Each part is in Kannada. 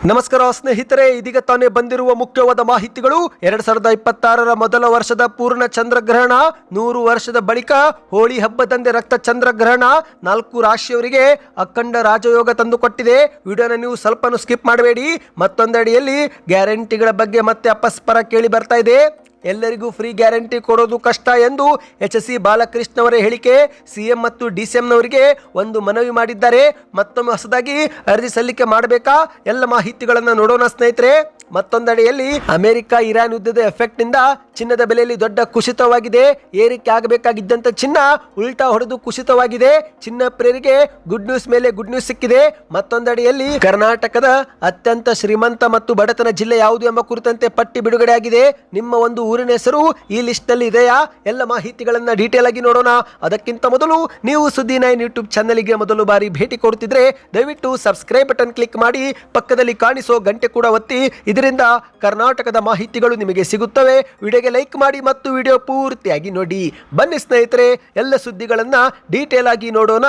ನಮಸ್ಕಾರ ಸ್ನೇಹಿತರೆ, ಇದೀಗ ತಾನೇ ಬಂದಿರುವ ಮುಖ್ಯವಾದ ಮಾಹಿತಿಗಳು. 2026ರ ಮೊದಲ ವರ್ಷದ ಪೂರ್ಣ ಚಂದ್ರಗ್ರಹಣ, 100 ವರ್ಷದ ಬಳಿಕ ಹೋಳಿ ಹಬ್ಬದಂದೇ ರಕ್ತ ಚಂದ್ರಗ್ರಹಣ 4 ರಾಶಿಯವರಿಗೆ ಅಖಂಡ ರಾಜಯೋಗ ತಂದುಕೊಟ್ಟಿದೆ. ವಿಡಿಯೋನ ನೀವು ಸ್ವಲ್ಪ ಸ್ಕಿಪ್ ಮಾಡಬೇಡಿ. ಮತ್ತೊಂದೆಡೆಯಲ್ಲಿ ಗ್ಯಾರಂಟಿಗಳ ಬಗ್ಗೆ ಮತ್ತೆ ಅಪಸ್ವರ ಕೇಳಿ ಬರ್ತಾ ಇದೆ. ಎಲ್ಲರಿಗೂ ಫ್ರೀ ಗ್ಯಾರಂಟಿ ಕೊಡೋದು ಕಷ್ಟ ಎಂದು ಎಚ್.ಸಿ. ಬಾಲಕೃಷ್ಣ ಅವರ ಹೇಳಿಕೆ. ಸಿಎಂ ಮತ್ತು ಡಿಸಿಎಂನವರಿಗೆ ಒಂದು ಮನವಿ ಮಾಡಿದ್ದಾರೆ. ಮತ್ತೊಮ್ಮೆ ಹೊಸದಾಗಿ ಅರ್ಜಿ ಸಲ್ಲಿಕೆ ಮಾಡಬೇಕಾ? ಎಲ್ಲ ಮಾಹಿತಿಗಳನ್ನು ನೋಡೋಣ ಸ್ನೇಹಿತರೆ. ಮತ್ತೊಂದೆಡೆಯಲ್ಲಿ ಅಮೆರಿಕ ಇರಾನ್ ಯುದ್ಧದ ಎಫೆಕ್ಟ್ ನಿಂದ ಚಿನ್ನದ ಬೆಲೆಯಲ್ಲಿ ದೊಡ್ಡ ಕುಸಿತವಾಗಿದೆ. ಏರಿಕೆ ಆಗಬೇಕಾಗಿದ್ದಂತ ಚಿನ್ನ ಉಲ್ಟಾ ಹೊಡೆದು ಕುಸಿತವಾಗಿದೆ. ಚಿನ್ನ ಪ್ರಿಯರಿಗೆ ಗುಡ್ ನ್ಯೂಸ್ ಮೇಲೆ ಗುಡ್ ನ್ಯೂಸ್ ಸಿಕ್ಕಿದೆ. ಮತ್ತೊಂದೆಡೆಯಲ್ಲಿ ಕರ್ನಾಟಕದ ಅತ್ಯಂತ ಶ್ರೀಮಂತ ಮತ್ತು ಬಡತನ ಜಿಲ್ಲೆ ಯಾವುದು ಎಂಬ ಕುರಿತಂತೆ ಪಟ್ಟಿ ಬಿಡುಗಡೆ ಆಗಿದೆ. ನಿಮ್ಮ ಒಂದು ಊರಿನ ಹೆಸರು ಈ ಲಿಸ್ಟ್ ನಲ್ಲಿ ಇದೆಯಾ? ಎಲ್ಲ ಮಾಹಿತಿಗಳನ್ನ ಡೀಟೇಲ್ ಆಗಿ ನೋಡೋಣ. ಅದಕ್ಕಿಂತ ಮೊದಲು ನೀವು ಸುದ್ದಿ 9 ಯೂಟ್ಯೂಬ್ ಚಾನಲ್ಗೆ ಮೊದಲು ಬಾರಿ ಭೇಟಿ ಕೊಡ್ತಿದ್ರೆ ದಯವಿಟ್ಟು ಸಬ್ಸ್ಕ್ರೈಬ್ ಬಟನ್ ಕ್ಲಿಕ್ ಮಾಡಿ, ಪಕ್ಕದಲ್ಲಿ ಕಾಣಿಸೋ ಗಂಟೆ ಕೂಡ ಒತ್ತಿ. ಇದರಿಂದ ಕರ್ನಾಟಕದ ಮಾಹಿತಿಗಳು ನಿಮಗೆ ಸಿಗುತ್ತವೆ. ವಿಡಿಯೋಗೆ ಲೈಕ್ ಮಾಡಿ ಮತ್ತು ವಿಡಿಯೋ ಪೂರ್ತಿಯಾಗಿ ನೋಡಿ. ಬನ್ನಿ ಸ್ನೇಹಿತರೆ, ಎಲ್ಲ ಸುದ್ದಿಗಳನ್ನ ಡೀಟೇಲ್ ಆಗಿ ನೋಡೋಣ.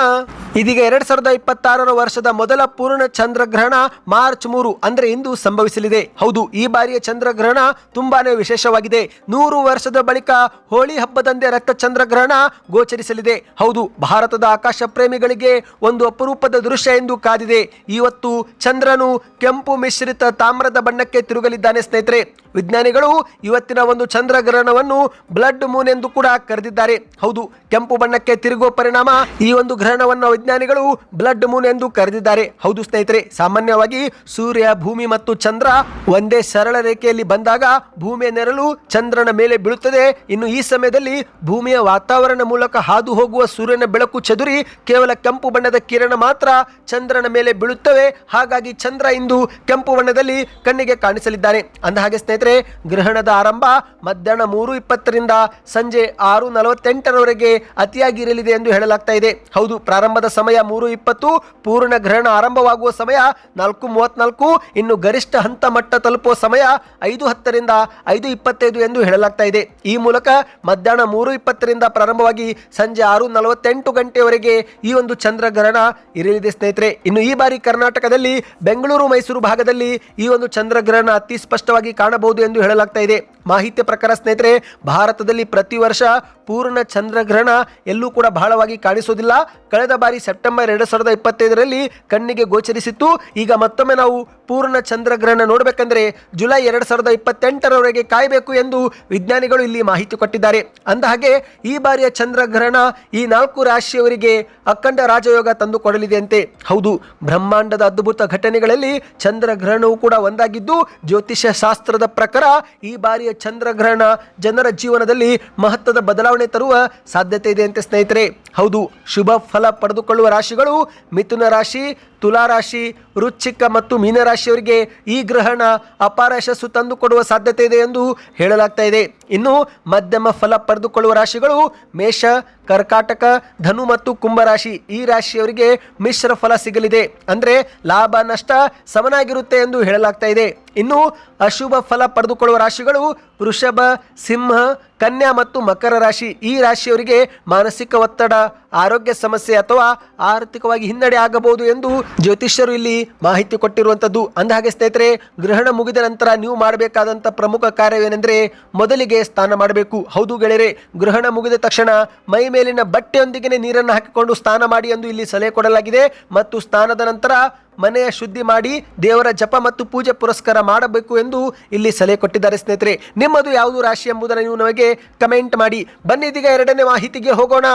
ಇದೀಗ 2026ರ ವರ್ಷದ ಮೊದಲ ಪೂರ್ಣ ಚಂದ್ರಗ್ರಹಣ ಮಾರ್ಚ್ 3 ಅಂದ್ರೆ ಇಂದು ಸಂಭವಿಸಲಿದೆ. ಹೌದು, ಈ ಬಾರಿಯ ಚಂದ್ರಗ್ರಹಣ ತುಂಬಾನೇ ವಿಶೇಷವಾಗಿದೆ. 100 ವರ್ಷದ ಬಳಿಕ ಹೋಳಿ ಹಬ್ಬದಂದೇ ರಕ್ತ ಚಂದ್ರಗ್ರಹಣ ಗೋಚರಿಸಲಿದೆ. ಹೌದು, ಭಾರತದ ಆಕಾಶ ಪ್ರೇಮಿಗಳಿಗೆ ಒಂದು ಅಪರೂಪದ ದೃಶ್ಯ ಎಂದು ಕಾದಿದೆ. ಇವತ್ತು ಚಂದ್ರನು ಕೆಂಪು ಮಿಶ್ರಿತ ತಾಮ್ರದ ಬಣ್ಣಕ್ಕೆ ತಿರುಗಲಿದ್ದಾನೆ ಸ್ನೇಹಿತರೆ. ವಿಜ್ಞಾನಿಗಳು ಇವತ್ತಿನ ಒಂದು ಚಂದ್ರಗ್ರಹಣವನ್ನು ಬ್ಲಡ್ ಮೂನ್ ಎಂದು ಕೂಡ ಕರೆದಿದ್ದಾರೆ. ಹೌದು, ಕೆಂಪು ಬಣ್ಣಕ್ಕೆ ತಿರುಗುವ ಪರಿಣಾಮ ಈ ಒಂದು ಗ್ರಹಣವನ್ನು ವಿಜ್ಞಾನಿಗಳು ಬ್ಲಡ್ ಮೂನ್ ಎಂದು ಕರೆದಿದ್ದಾರೆ. ಹೌದು ಸ್ನೇಹಿತರೆ, ಸಾಮಾನ್ಯವಾಗಿ ಸೂರ್ಯ, ಭೂಮಿ ಮತ್ತು ಚಂದ್ರ ಒಂದೇ ಸರಳ ರೇಖೆಯಲ್ಲಿ ಬಂದಾಗ ಭೂಮಿಯ ನೆರಳು ಚಂದ್ರನ ಮೇಲೆ ಬೀಳುತ್ತದೆ. ಇನ್ನು ಈ ಸಮಯದಲ್ಲಿ ಭೂಮಿಯ ವಾತಾವರಣ ಮೂಲಕ ಹಾದು ಹೋಗುವ ಸೂರ್ಯನ ಬೆಳಕು ಚದುರಿ ಕೇವಲ ಕೆಂಪು ಬಣ್ಣದ ಕಿರಣ ಮಾತ್ರ ಚಂದ್ರನ ಮೇಲೆ ಬೀಳುತ್ತವೆ. ಹಾಗಾಗಿ ಚಂದ್ರ ಇಂದು ಕೆಂಪು ಬಣ್ಣದಲ್ಲಿ ಕಣ್ಣಿಗೆ ಕಾಣಿಸಲಿದ್ದಾನೆ. ಅಂದಹಾಗೆ ಸ್ನೇಹಿತರೆ, ಗ್ರಹಣದ ಆರಂಭ ಮಧ್ಯಾಹ್ನ 3:20ರಿಂದ ಸಂಜೆ 6:48ರವರೆಗೆ ಅತಿಯಾಗಿ ಇರಲಿದೆ ಎಂದು ಹೇಳಲಾಗ್ತಾ ಇದೆ. ಹೌದು, ಪ್ರಾರಂಭದ ಸಮಯ 3:20, ಪೂರ್ಣ ಗ್ರಹಣ ಆರಂಭವಾಗುವ ಸಮಯ 4:34, ಇನ್ನು ಗರಿಷ್ಠ ಹಂತ ಮಟ್ಟ ತಲುಪುವ ಸಮಯ 5:10ರಿಂದ 5:25 ಎಂದು ಹೇಳಲಾಗ್ತಾ ಇದೆ. ಈ ಮೂಲಕ ಮಧ್ಯಾಹ್ನ 3:20ರಿಂದ ಪ್ರಾರಂಭವಾಗಿ ಸಂಜೆ 6:48 ಗಂಟೆಯವರೆಗೆ ಈ ಒಂದು ಚಂದ್ರಗ್ರಹಣ ಇರಲಿದೆ ಸ್ನೇಹಿತರೆ. ಇನ್ನು ಈ ಬಾರಿ ಕರ್ನಾಟಕದಲ್ಲಿ ಬೆಂಗಳೂರು, ಮೈಸೂರು ಭಾಗದಲ್ಲಿ ಈ ಒಂದು ಚಂದ್ರಗ್ರಹಣ ಅತಿ ಸ್ಪಷ್ಟವಾಗಿ ಕಾಣಬಹುದು ಎಂದು ಹೇಳಲಾಗ್ತಾ ಇದೆ. ಮಾಹಿತಿ ಪ್ರಕಾರ ಸ್ನೇಹಿತರೆ, ಭಾರತದಲ್ಲಿ ಪ್ರತಿ ವರ್ಷ ಪೂರ್ಣ ಚಂದ್ರಗ್ರಹಣ ಎಲ್ಲೂ ಕೂಡ ಬಹಳವಾಗಿ ಕಾಣಿಸೋದಿಲ್ಲ. ಕಳೆದ ಬಾರಿ ಸೆಪ್ಟೆಂಬರ್ 2025ರಲ್ಲಿ ಕಣ್ಣಿಗೆ ಗೋಚರಿಸಿತ್ತು. ಈಗ ಮತ್ತೊಮ್ಮೆ ನಾವು ಪೂರ್ಣ ಚಂದ್ರಗ್ರಹಣ ನೋಡಬೇಕಂದ್ರೆ ಜುಲೈ 2028ರವರೆಗೆ ಕಾಯಬೇಕು ಎಂದು ವಿಜ್ಞಾನಿಗಳು ಇಲ್ಲಿ ಮಾಹಿತಿ ಕೊಟ್ಟಿದ್ದಾರೆ. ಅಂದಹಾಗೆ ಈ ಬಾರಿಯ ಚಂದ್ರಗ್ರಹಣ ಈ 4 ರಾಶಿಯವರಿಗೆ ಅಖಂಡ ರಾಜಯೋಗ ತಂದುಕೊಡಲಿದೆಯಂತೆ. ಹೌದು, ಬ್ರಹ್ಮಾಂಡದ ಅದ್ಭುತ ಘಟನೆಗಳಲ್ಲಿ ಚಂದ್ರಗ್ರಹಣವು ಕೂಡ ಒಂದಾಗಿದ್ದು, ಜ್ಯೋತಿಷ್ಯ ಶಾಸ್ತ್ರದ ಪ್ರಕಾರ ಈ ಬಾರಿಯ ಚಂದ್ರಗ್ರಹಣ ಜನರ ಜೀವನದಲ್ಲಿ ಮಹತ್ವದ ಬದಲಾವಣೆ ತರುವ ಸಾಧ್ಯತೆ ಇದೆ ಅಂತೆ ಸ್ನೇಹಿತರೆ. ಹೌದು, ಶುಭ ಫಲ ಪಡೆದುಕೊಳ್ಳುವ ರಾಶಿಗಳು ಮಿಥುನ ರಾಶಿ, ತುಲಾ ರಾಶಿ, ವೃಶ್ಚಿಕ ಮತ್ತು ಮೀನ ರಾಶಿಯವರಿಗೆ ಈ ಗ್ರಹಣ ಅಪಾರ ಯಶಸ್ಸು ತಂದುಕೊಡುವ ಸಾಧ್ಯತೆ ಇದೆ ಎಂದು ಹೇಳಲಾಗ್ತಾ ಇದೆ. ಇನ್ನು ಮಧ್ಯಮ ಫಲ ಪಡೆದುಕೊಳ್ಳುವ ರಾಶಿಗಳು ಮೇಷ, ಕರ್ಕಾಟಕ, ಧನು ಮತ್ತು ಕುಂಭ ರಾಶಿ. ಈ ರಾಶಿಯವರಿಗೆ ಮಿಶ್ರ ಫಲ ಸಿಗಲಿದೆ. ಅಂದ್ರೆ ಲಾಭ ನಷ್ಟ ಸಮನಾಗಿರುತ್ತೆ ಎಂದು ಹೇಳಲಾಗ್ತಾ ಇದೆ. ಇನ್ನು ಅಶುಭ ಫಲ ಪಡೆದುಕೊಳ್ಳುವ ರಾಶಿಗಳು ವೃಷಭ, ಸಿಂಹ, ಕನ್ಯಾ ಮತ್ತು ಮಕರ ರಾಶಿ. ಈ ರಾಶಿಯವರಿಗೆ ಮಾನಸಿಕ ಒತ್ತಡ, ಆರೋಗ್ಯ ಸಮಸ್ಯೆ ಅಥವಾ ಆರ್ಥಿಕವಾಗಿ ಹಿನ್ನಡೆ ಆಗಬಹುದು ಎಂದು ಜ್ಯೋತಿಷ್ಯರು ಇಲ್ಲಿ ಮಾಹಿತಿ ಕೊಟ್ಟಿರುವಂತದ್ದು. ಅಂದಹಾಗೆ ಸ್ನೇಹಿತರೆ, ಗ್ರಹಣ ಮುಗಿದ ನಂತರ ನೀವು ಮಾಡಬೇಕಾದಂತ ಪ್ರಮುಖ ಕಾರ್ಯವೇನೆಂದ್ರೆ ಮೊದಲಿಗೆ ಸ್ನಾನ ಮಾಡಬೇಕು. ಹೌದು ಗೆಳೆಯರೆ, ಗ್ರಹಣ ಮುಗಿದ ತಕ್ಷಣ ಮೈ ಮೇಲಿನ ಬಟ್ಟೆಯೊಂದಿಗೆ ನೀರನ್ನು ಹಾಕಿಕೊಂಡು ಸ್ನಾನ ಮಾಡಿ ಎಂದು ಇಲ್ಲಿ ಸಲಹೆ ಕೊಡಲಾಗಿದೆ. ಮತ್ತು ಸ್ನಾನದ ನಂತರ ಮನೆಯ ಶುದ್ಧಿ ಮಾಡಿ ದೇವರ ಜಪ ಮತ್ತು ಪೂಜೆ ಪುರಸ್ಕಾರ ಮಾಡಬೇಕು ಎಂದು ಇಲ್ಲಿ ಸಲಹೆ ಕೊಟ್ಟಿದ್ದಾರೆ ಸ್ನೇಹಿತರೆ. ನಿಮ್ಮದು ಯಾವುದು ರಾಶಿ ಎಂಬುದನ್ನು ನೀವು ನಮಗೆ ಕಮೆಂಟ್ ಮಾಡಿ. ಬನ್ನಿ ಇದೀಗ 2ನೇ ಮಾಹಿತಿಗೆ ಹೋಗೋಣ.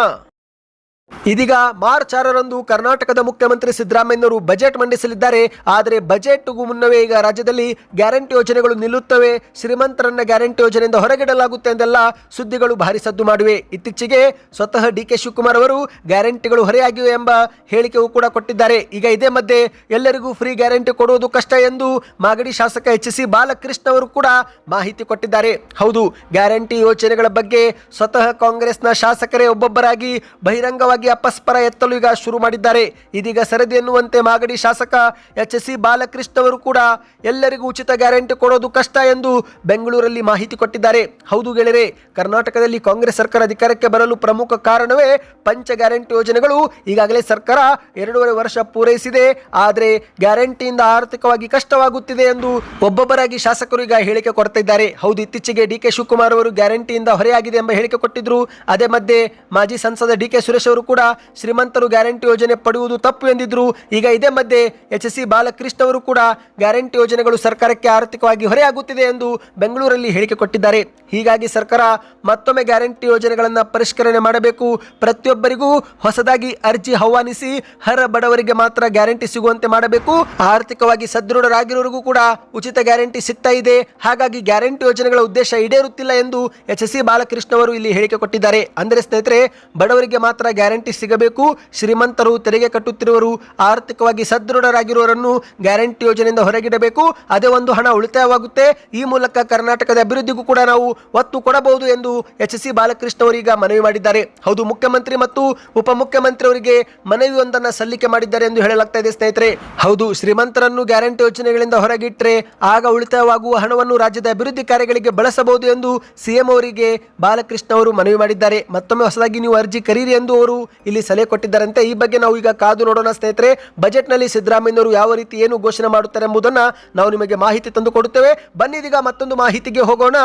ಇದೀಗ ಮಾರ್ಚ್ 6ರಂದು ಕರ್ನಾಟಕದ ಮುಖ್ಯಮಂತ್ರಿ ಸಿದ್ದರಾಮಯ್ಯನವರು ಬಜೆಟ್ ಮಂಡಿಸಲಿದ್ದಾರೆ. ಆದರೆ ಬಜೆಟ್ಗೂ ಮುನ್ನವೇ ಈಗ ರಾಜ್ಯದಲ್ಲಿ ಗ್ಯಾರಂಟಿ ಯೋಜನೆಗಳು ನಿಲ್ಲುತ್ತವೆ, ಶ್ರೀಮಂತರನ್ನ ಗ್ಯಾರಂಟಿ ಯೋಜನೆಯಿಂದ ಹೊರಗಿಡಲಾಗುತ್ತೆ ಎಂದೆಲ್ಲ ಸುದ್ದಿಗಳು ಭಾರಿ ಸದ್ದು ಮಾಡಿವೆ. ಇತ್ತೀಚೆಗೆ ಸ್ವತಃ ಡಿ.ಕೆ. ಶಿವಕುಮಾರ್ ಅವರು ಗ್ಯಾರಂಟಿಗಳು ಹೊರೆಯಾಗಿವೆ ಎಂಬ ಹೇಳಿಕೆಯೂ ಕೂಡ ಕೊಟ್ಟಿದ್ದಾರೆ. ಈಗ ಇದೇ ಮಧ್ಯೆ ಎಲ್ಲರಿಗೂ ಫ್ರೀ ಗ್ಯಾರಂಟಿ ಕೊಡುವುದು ಕಷ್ಟ ಎಂದು ಮಾಗಡಿ ಶಾಸಕ ಎಚ್.ಸಿ. ಬಾಲಕೃಷ್ಣ ಅವರು ಕೂಡ ಮಾಹಿತಿ ಕೊಟ್ಟಿದ್ದಾರೆ. ಹೌದು, ಗ್ಯಾರಂಟಿ ಯೋಜನೆಗಳ ಬಗ್ಗೆ ಸ್ವತಃ ಕಾಂಗ್ರೆಸ್ನ ಶಾಸಕರೇ ಒಬ್ಬೊಬ್ಬರಾಗಿ ಬಹಿರಂಗವಾಗಿ ವಿರುದ್ಧವಾಗಿ ಅಪಸ್ವರ ಎತ್ತಲು ಈಗ ಶುರು ಮಾಡಿದ್ದಾರೆ. ಇದೀಗ ಸರದಿ ಎನ್ನುವಂತೆ ಮಾಗಡಿ ಶಾಸಕ ಎಚ್.ಸಿ. ಬಾಲಕೃಷ್ಣ ಅವರು ಕೂಡ ಎಲ್ಲರಿಗೂ ಉಚಿತ ಗ್ಯಾರಂಟಿ ಕೊಡೋದು ಕಷ್ಟ ಎಂದು ಬೆಂಗಳೂರಲ್ಲಿ ಮಾಹಿತಿ ಕೊಟ್ಟಿದ್ದಾರೆ. ಹೌದು ಗೆಳೆಯರೆ, ಕರ್ನಾಟಕದಲ್ಲಿ ಕಾಂಗ್ರೆಸ್ ಸರ್ಕಾರ ಅಧಿಕಾರಕ್ಕೆ ಬರಲು ಪ್ರಮುಖ ಕಾರಣವೇ ಪಂಚ ಗ್ಯಾರಂಟಿ ಯೋಜನೆಗಳು. ಈಗಾಗಲೇ ಸರ್ಕಾರ 2.5 ವರ್ಷ ಪೂರೈಸಿದೆ, ಆದರೆ ಗ್ಯಾರಂಟಿಯಿಂದ ಆರ್ಥಿಕವಾಗಿ ಕಷ್ಟವಾಗುತ್ತಿದೆ ಎಂದು ಒಬ್ಬೊಬ್ಬರಾಗಿ ಶಾಸಕರು ಈಗ ಹೇಳಿಕೆ ಕೊಡ್ತಾ ಇದ್ದಾರೆ. ಹೌದು, ಇತ್ತೀಚೆಗೆ ಡಿ.ಕೆ. ಶಿವಕುಮಾರ್ ಅವರು ಗ್ಯಾರಂಟಿಯಿಂದ ಹೊರೆಯಾಗಿದೆ ಎಂಬ ಹೇಳಿಕೆ ಕೊಟ್ಟಿದ್ರು. ಅದೇ ಮಧ್ಯೆ ಮಾಜಿ ಸಂಸದ ಡಿ.ಕೆ. ಸುರೇಶ್ ಅವರು ಕೂಡ ಶ್ರೀಮಂತರು ಗ್ಯಾರಂಟಿ ಯೋಜನೆ ಪಡೆಯುವುದು ತಪ್ಪು ಎಂದಿದ್ರು. ಈಗ ಇದೇ ಮಧ್ಯೆ ಎಚ್.ಸಿ. ಬಾಲಕೃಷ್ಣ ಅವರು ಕೂಡ ಗ್ಯಾರಂಟಿ ಯೋಜನೆಗಳು ಸರ್ಕಾರಕ್ಕೆ ಆರ್ಥಿಕವಾಗಿ ಹೊರೆಯಾಗುತ್ತಿದೆ ಎಂದು ಬೆಂಗಳೂರಲ್ಲಿ ಹೇಳಿಕೆ ಕೊಟ್ಟಿದ್ದಾರೆ. ಹೀಗಾಗಿ ಸರ್ಕಾರ ಮತ್ತೊಮ್ಮೆ ಗ್ಯಾರಂಟಿ ಯೋಜನೆಗಳನ್ನು ಪರಿಷ್ಕರಣೆ ಮಾಡಬೇಕು, ಪ್ರತಿಯೊಬ್ಬರಿಗೂ ಹೊಸದಾಗಿ ಅರ್ಜಿ ಆಹ್ವಾನಿಸಿ ಬಡವರಿಗೆ ಮಾತ್ರ ಗ್ಯಾರಂಟಿ ಸಿಗುವಂತೆ ಮಾಡಬೇಕು, ಆರ್ಥಿಕವಾಗಿ ಸದೃಢರಾಗಿರೋರಿಗೂ ಕೂಡ ಉಚಿತ ಗ್ಯಾರಂಟಿ ಸಿಗ್ತಾ ಇದೆ, ಹಾಗಾಗಿ ಗ್ಯಾರಂಟಿ ಯೋಜನೆಗಳ ಉದ್ದೇಶ ಈಡೇರುತ್ತಿಲ್ಲ ಎಂದು ಎಚ್.ಸಿ. ಬಾಲಕೃಷ್ಣ ಅವರು ಇಲ್ಲಿ ಹೇಳಿಕೆ ಕೊಟ್ಟಿದ್ದಾರೆ. ಅಂದರೆ ಸ್ನೇಹಿತರೆ, ಬಡವರಿಗೆ ಮಾತ್ರ ಗ್ಯಾರಂಟಿ ಸಿಗಬೇಕು, ಶ್ರೀಮಂತರು, ತೆರಿಗೆ ಕಟ್ಟುತ್ತಿರುವವರು, ಆರ್ಥಿಕವಾಗಿ ಸದೃಢರಾಗಿರುವವರನ್ನು ಗ್ಯಾರಂಟಿ ಯೋಜನೆಯಿಂದ ಹೊರಗಿಡಬೇಕು. ಅದೇ ಒಂದು ಹಣ ಉಳಿತಾಯವಾಗುತ್ತೆ. ಈ ಮೂಲಕ ಕರ್ನಾಟಕದ ಅಭಿವೃದ್ಧಿಗೂ ಕೂಡ ನಾವು ಒತ್ತು ಕೊಡಬಹುದು ಎಂದು ಎಚ್.ಸಿ. ಬಾಲಕೃಷ್ಣ ಅವರೀಗ ಮನವಿ ಮಾಡಿದ್ದಾರೆ. ಹೌದು, ಮುಖ್ಯಮಂತ್ರಿ ಮತ್ತು ಉಪಮುಖ್ಯಮಂತ್ರಿ ಅವರಿಗೆ ಮನವಿಯೊಂದನ್ನು ಸಲ್ಲಿಕೆ ಮಾಡಿದ್ದಾರೆ ಎಂದು ಹೇಳಲಾಗ್ತಾ ಇದೆ. ಸ್ನೇಹಿತರೆ, ಹೌದು, ಶ್ರೀಮಂತರನ್ನು ಗ್ಯಾರಂಟಿ ಯೋಜನೆಗಳಿಂದ ಹೊರಗಿಟ್ಟರೆ ಆಗ ಉಳಿತಾಯವಾಗುವ ಹಣವನ್ನು ರಾಜ್ಯದ ಅಭಿವೃದ್ಧಿ ಕಾರ್ಯಗಳಿಗೆ ಬಳಸಬಹುದು ಎಂದು ಸಿಎಂ ಅವರಿಗೆ ಬಾಲಕೃಷ್ಣ ಅವರು ಮನವಿ ಮಾಡಿದ್ದಾರೆ. ಮತ್ತೊಮ್ಮೆ ಹೊಸದಾಗಿ ನೀವು ಅರ್ಜಿ ಕರೀರಿ ಎಂದು ಅವರು ಇಲ್ಲಿ ಸಲಹೆ ಕೊಟ್ಟಿದ್ದಾರಂತೆ. ಈ ಬಗ್ಗೆ ನಾವು ಈಗ ಕಾದು ನೋಡೋಣ ಸ್ನೇಹಿತರೆ. ಬಜೆಟ್ನಲ್ಲಿ ಸಿದ್ದರಾಮಯ್ಯನವರು ಯಾವ ರೀತಿ ಏನು ಘೋಷಣೆ ಮಾಡುತ್ತಾರೆ ಎಂಬುದನ್ನು ನಾವು ನಿಮಗೆ ಮಾಹಿತಿ ತಂದು ಕೊಡುತ್ತೇವೆ. ಬನ್ನಿ ಇದೀಗ ಮತ್ತೊಂದು ಮಾಹಿತಿಗೆ ಹೋಗೋಣ.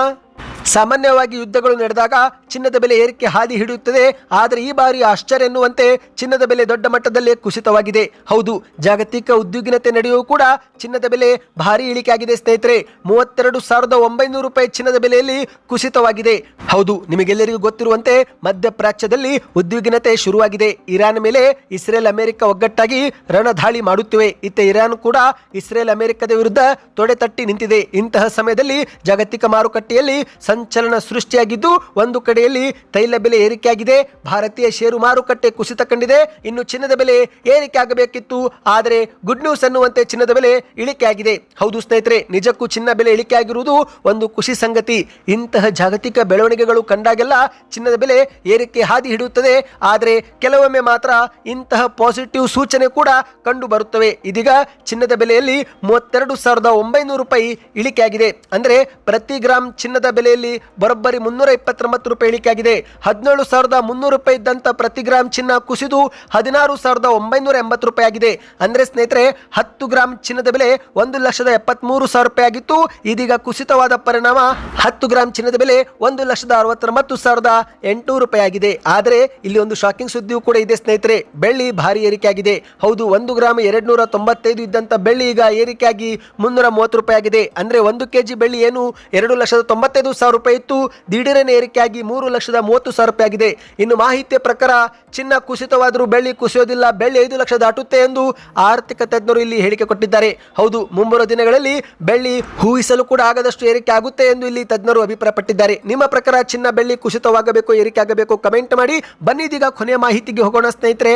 ಸಾಮಾನ್ಯವಾಗಿ ಯುದ್ಧಗಳು ನಡೆದಾಗ ಚಿನ್ನದ ಬೆಲೆ ಏರಿಕೆ ಹಾದಿ ಹಿಡಿಯುತ್ತದೆ. ಆದರೆ ಈ ಬಾರಿ ಆಶ್ಚರ್ಯ ಎನ್ನುವಂತೆ ಚಿನ್ನದ ಬೆಲೆ ದೊಡ್ಡ ಮಟ್ಟದಲ್ಲಿ ಕುಸಿತವಾಗಿದೆ. ಹೌದು, ಜಾಗತಿಕ ಉದ್ವಿಗ್ನತೆ ನಡೆಯೂ ಕೂಡ ಚಿನ್ನದ ಬೆಲೆ ಭಾರಿ ಇಳಿಕೆ ಆಗಿದೆ ಸ್ನೇಹಿತರೆ. 32,900 ರೂಪಾಯಿ ಚಿನ್ನದ ಬೆಲೆಯಲ್ಲಿ ಕುಸಿತವಾಗಿದೆ. ಹೌದು, ನಿಮಗೆಲ್ಲರಿಗೂ ಗೊತ್ತಿರುವಂತೆ ಮಧ್ಯಪ್ರಾಚ್ಯದಲ್ಲಿ ಉದ್ವಿಗ್ನತೆ ಶುರುವಾಗಿದೆ. ಇರಾನ್ ಮೇಲೆ ಇಸ್ರೇಲ್ ಅಮೆರಿಕ ಒಗ್ಗಟ್ಟಾಗಿ ರಣದಾಳಿ ಮಾಡುತ್ತಿವೆ. ಇತ್ತ ಇರಾನ್ ಕೂಡ ಇಸ್ರೇಲ್ ಅಮೆರಿಕದ ವಿರುದ್ಧ ತೊಡೆತಟ್ಟಿ ನಿಂತಿದೆ. ಇಂತಹ ಸಮಯದಲ್ಲಿ ಜಾಗತಿಕ ಮಾರುಕಟ್ಟೆಯಲ್ಲಿ ಸಂಚಲನ ಸೃಷ್ಟಿಯಾಗಿದ್ದು, ಒಂದು ಕಡೆಯಲ್ಲಿ ತೈಲ ಬೆಲೆ ಏರಿಕೆಯಾಗಿದೆ, ಭಾರತೀಯ ಷೇರು ಮಾರುಕಟ್ಟೆ ಕುಸಿತ ಕಂಡಿದೆ. ಇನ್ನು ಚಿನ್ನದ ಬೆಲೆ ಏರಿಕೆ ಆಗಬೇಕಿತ್ತು, ಆದರೆ ಗುಡ್ ನ್ಯೂಸ್ ಅನ್ನುವಂತೆ ಚಿನ್ನದ ಬೆಲೆ ಇಳಿಕೆಯಾಗಿದೆ. ಹೌದು ಸ್ನೇಹಿತರೆ, ನಿಜಕ್ಕೂ ಚಿನ್ನ ಬೆಲೆ ಇಳಿಕೆಯಾಗಿರುವುದು ಒಂದು ಖುಷಿ ಸಂಗತಿ. ಇಂತಹ ಜಾಗತಿಕ ಬೆಳವಣಿಗೆಗಳು ಕಂಡಾಗೆಲ್ಲ ಚಿನ್ನದ ಬೆಲೆ ಏರಿಕೆ ಹಾದಿ ಹಿಡಿಯುತ್ತದೆ. ಆದರೆ ಕೆಲವೊಮ್ಮೆ ಮಾತ್ರ ಇಂತಹ ಪಾಸಿಟಿವ್ ಸೂಚನೆ ಕೂಡ ಕಂಡು ಬರುತ್ತವೆ. ಇದೀಗ ಚಿನ್ನದ ಬೆಲೆಯಲ್ಲಿ 32,900 ರೂಪಾಯಿ ಇಳಿಕೆಯಾಗಿದೆ. ಅಂದರೆ ಪ್ರತಿ ಗ್ರಾಮ್ ಚಿನ್ನದ ಬೆಲೆಯಲ್ಲಿ ಬರೋಬ್ಬರಿ 329 ರೂಪಾಯಿ ಇಳಿಕೆಯಾಗಿದೆ. 17,300 ರೂಪಾಯಿ ಇದ್ದಂತ ಪ್ರತಿ ಗ್ರಾಮ್ ಚಿನ್ನ ಕುಸಿದು 16,980 ರೂಪಾಯಿ ಆಗಿದೆ. ಅಂದ್ರೆ ಸ್ನೇಹಿತರೆ, 10 ಗ್ರಾಮ್ ಚಿನ್ನದ ಬೆಲೆ 1,73,000 ರೂಪಾಯಿ ಆಗಿತ್ತು. ಇದೀಗ ಕುಸಿತವಾದ ಪರಿಣಾಮ 10 ಗ್ರಾಮ್ ಚಿನ್ನದ ಬೆಲೆ 1,69,800 ರೂಪಾಯಿ ಆಗಿದೆ. ಆದರೆ ಇಲ್ಲಿ ಒಂದು ಶಾಕಿಂಗ್ ಸುದ್ದಿಯೂ ಕೂಡ ಇದೆ ಸ್ನೇಹಿತರೆ. ಬೆಳ್ಳಿ ಭಾರಿ ಏರಿಕೆಯಾಗಿದೆ. ಹೌದು, 1 ಗ್ರಾಮ್ 295 ಇದ್ದಂತ ಬೆಳ್ಳಿ ಈಗ ಏರಿಕೆಯಾಗಿ 330 ರೂಪಾಯಿ ಆಗಿದೆ. ಅಂದ್ರೆ 1 ಕೆಜಿ ಬೆಳ್ಳಿ ಏನು 2,95,000 ರೂಪಾಯಿ ಇತ್ತು, ದಿಢೀರನೆ ಏರಿಕೆಯಾಗಿ 3,30,000 ರೂಪಾಯಿ ಆಗಿದೆ. ಇನ್ನು ಮಾಹಿತಿಯ ಪ್ರಕಾರ ಚಿನ್ನ ಕುಸಿತವಾದರೂ ಬೆಳ್ಳಿ ಕುಸಿಯೋದಿಲ್ಲ, ಬೆಳ್ಳಿ 5 ಲಕ್ಷ ದಾಟುತ್ತೆ ಎಂದು ಆರ್ಥಿಕ ತಜ್ಞರು ಇಲ್ಲಿ ಹೇಳಿಕೆ ಕೊಟ್ಟಿದ್ದಾರೆ. ಹೌದು, ಮುಂಬರುವ ದಿನಗಳಲ್ಲಿ ಬೆಳ್ಳಿ ಊಹಿಸಲು ಕೂಡ ಆಗದಷ್ಟು ಏರಿಕೆ ಆಗುತ್ತೆ ಎಂದು ಇಲ್ಲಿ ತಜ್ಞರು ಅಭಿಪ್ರಾಯಪಟ್ಟಿದ್ದಾರೆ. ನಿಮ್ಮ ಪ್ರಕಾರ ಚಿನ್ನ ಬೆಳ್ಳಿ ಕುಸಿತವಾಗಬೇಕು, ಏರಿಕೆ ಆಗಬೇಕು? ಕಮೆಂಟ್ ಮಾಡಿ. ಬನ್ನಿ ಇದೀಗ ಕೊನೆಯ ಮಾಹಿತಿಗೆ ಹೋಗೋಣ ಸ್ನೇಹಿತರೆ.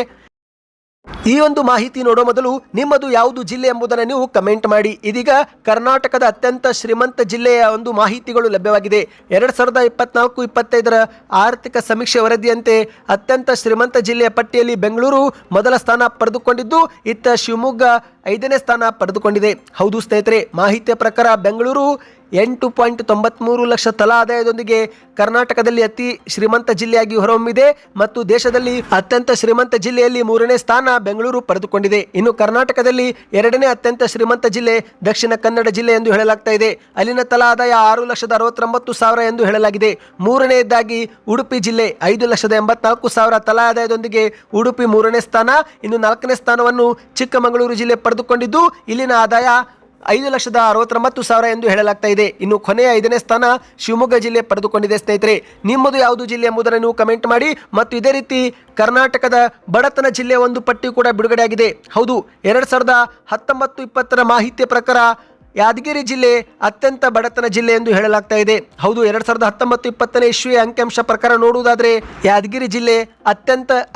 ಈ ಒಂದು ಮಾಹಿತಿ ನೋಡೋ ಮೊದಲು ನಿಮ್ಮದು ಯಾವುದು ಜಿಲ್ಲೆ ಎಂಬುದನ್ನು ನೀವು ಕಮೆಂಟ್ ಮಾಡಿ. ಇದೀಗ ಕರ್ನಾಟಕದ ಅತ್ಯಂತ ಶ್ರೀಮಂತ ಜಿಲ್ಲೆಯ ಒಂದು ಮಾಹಿತಿಗಳು ಲಭ್ಯವಾಗಿದೆ. 2024-25 ಆರ್ಥಿಕ ಸಮೀಕ್ಷೆ ವರದಿಯಂತೆ ಅತ್ಯಂತ ಶ್ರೀಮಂತ ಜಿಲ್ಲೆಯ ಪಟ್ಟಿಯಲ್ಲಿ ಬೆಂಗಳೂರು ಮೊದಲ ಸ್ಥಾನ ಪಡೆದುಕೊಂಡಿದ್ದು, ಇತ್ತ ಶಿವಮೊಗ್ಗ 5ನೇ ಸ್ಥಾನ ಪಡೆದುಕೊಂಡಿದೆ. ಹೌದು ಸ್ನೇಹಿತರೆ, ಮಾಹಿತಿಯ ಪ್ರಕಾರ ಬೆಂಗಳೂರು 8.93 ಲಕ್ಷ ತಲಾ ಆದಾಯದೊಂದಿಗೆ ಕರ್ನಾಟಕದಲ್ಲಿ ಅತಿ ಶ್ರೀಮಂತ ಜಿಲ್ಲೆಯಾಗಿ ಹೊರಹೊಮ್ಮಿದೆ ಮತ್ತು ದೇಶದಲ್ಲಿ ಅತ್ಯಂತ ಶ್ರೀಮಂತ ಜಿಲ್ಲೆಯಲ್ಲಿ 3ನೇ ಸ್ಥಾನ ಬೆಂಗಳೂರು ಪಡೆದುಕೊಂಡಿದೆ. ಇನ್ನು ಕರ್ನಾಟಕದಲ್ಲಿ 2ನೇ ಅತ್ಯಂತ ಶ್ರೀಮಂತ ಜಿಲ್ಲೆ ದಕ್ಷಿಣ ಕನ್ನಡ ಜಿಲ್ಲೆ ಎಂದು ಹೇಳಲಾಗ್ತಾ ಇದೆ. ಅಲ್ಲಿನ ತಲಾ ಆದಾಯ 6,69,000 ಎಂದು ಹೇಳಲಾಗಿದೆ. 3ನೇದಾಗಿ ಉಡುಪಿ ಜಿಲ್ಲೆ 5,84,000 ತಲಾ ಆದಾಯದೊಂದಿಗೆ ಉಡುಪಿ 3ನೇ ಸ್ಥಾನ. ಇನ್ನು 4ನೇ ಸ್ಥಾನವನ್ನು ಚಿಕ್ಕಮಗಳೂರು ಜಿಲ್ಲೆ ಪಡೆದುಕೊಂಡಿದ್ದು, ಇಲ್ಲಿನ ಆದಾಯ 5,69,000 ಎಂದು ಹೇಳಲಾಗ್ತಾ ಇದೆ. ಇನ್ನು ಕೊನೆಯ 5ನೇ ಸ್ಥಾನ ಶಿವಮೊಗ್ಗ ಜಿಲ್ಲೆ ಪಡೆದುಕೊಂಡಿದೆ. ಸ್ನೇಹಿತರೆ, ನಿಮ್ಮದು ಯಾವುದು ಜಿಲ್ಲೆ ಎಂಬುದನ್ನು ನೀವು ಕಮೆಂಟ್ ಮಾಡಿ. ಮತ್ತು ಇದೇ ರೀತಿ ಕರ್ನಾಟಕದ ಬಡತನ ಜಿಲ್ಲೆಯ ಒಂದು ಪಟ್ಟಿ ಕೂಡ ಬಿಡುಗಡೆಯಾಗಿದೆ. ಹೌದು, 2019-20 ಮಾಹಿತಿಯ ಪ್ರಕಾರ ಯಾದಗಿರಿ ಜಿಲ್ಲೆ ಅತ್ಯಂತ ಬಡತನ ಜಿಲ್ಲೆ ಎಂದು ಹೇಳಲಾಗ್ತಾ ಇದೆ. ಹೌದು, 2019-20 ಇಸ್ವಿಯ ಅಂಕಿಅಂಶ ಪ್ರಕಾರ ನೋಡುವುದಾದ್ರೆ ಯಾದಗಿರಿ ಜಿಲ್ಲೆ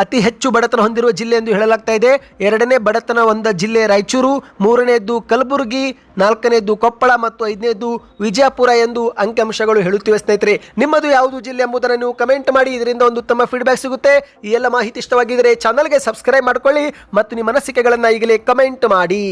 ಅತಿ ಹೆಚ್ಚು ಬಡತನ ಹೊಂದಿರುವ ಜಿಲ್ಲೆ ಎಂದು ಹೇಳಲಾಗ್ತಾ ಇದೆ. ಎರಡನೇ ಬಡತನ ಹೊಂದ ಜಿಲ್ಲೆ ರಾಯಚೂರು, ಮೂರನೇದ್ದು ಕಲಬುರಗಿ, ನಾಲ್ಕನೇದ್ದು ಕೊಪ್ಪಳ ಮತ್ತು ಐದನೇದ್ದು ವಿಜಯಪುರ ಎಂದು ಅಂಕಿಅಂಶಗಳು ಹೇಳುತ್ತಿವೆ. ಸ್ನೇಹಿತರೆ, ನಿಮ್ಮದು ಯಾವುದು ಜಿಲ್ಲೆ ಎಂಬುದನ್ನು ನೀವು ಕಮೆಂಟ್ ಮಾಡಿ. ಇದರಿಂದ ಒಂದು ಉತ್ತಮ ಫೀಡ್ಬ್ಯಾಕ್ ಸಿಗುತ್ತೆ. ಈ ಎಲ್ಲ ಮಾಹಿತಿ ಇಷ್ಟವಾಗಿದ್ದರೆ ಚಾನಲ್ಗೆ ಸಬ್ಸ್ಕ್ರೈಬ್ ಮಾಡ್ಕೊಳ್ಳಿ ಮತ್ತು ನಿಮ್ಮ ಅನಿಸಿಕೆಗಳನ್ನು ಈಗಲೇ ಕಮೆಂಟ್ ಮಾಡಿ.